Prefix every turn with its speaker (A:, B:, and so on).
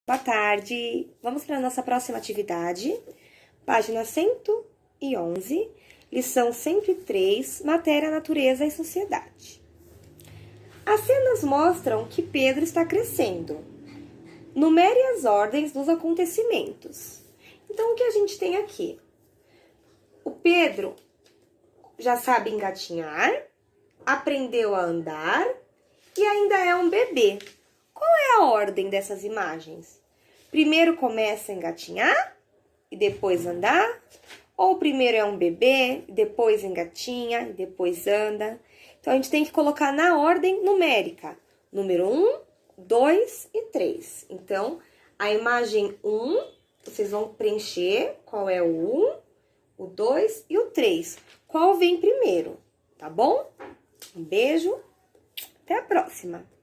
A: Boa tarde! Vamos para a nossa próxima atividade, página 111, lição 103, matéria, natureza e sociedade. As cenas mostram que Pedro está crescendo. Numere as ordens dos acontecimentos. Então, o que a gente tem aqui? O Pedro já sabe engatinhar, aprendeu a andar e ainda é um bebê. Qual é a ordem dessas imagens? Primeiro começa a engatinhar e depois andar? Ou primeiro é um bebê, depois engatinha e depois anda? Então, a gente tem que colocar na ordem numérica. Número 1, 2 e 3. Então, a imagem 1, vocês vão preencher qual é o 1, o 2 e o 3. Qual vem primeiro, tá bom? Um beijo, até a próxima!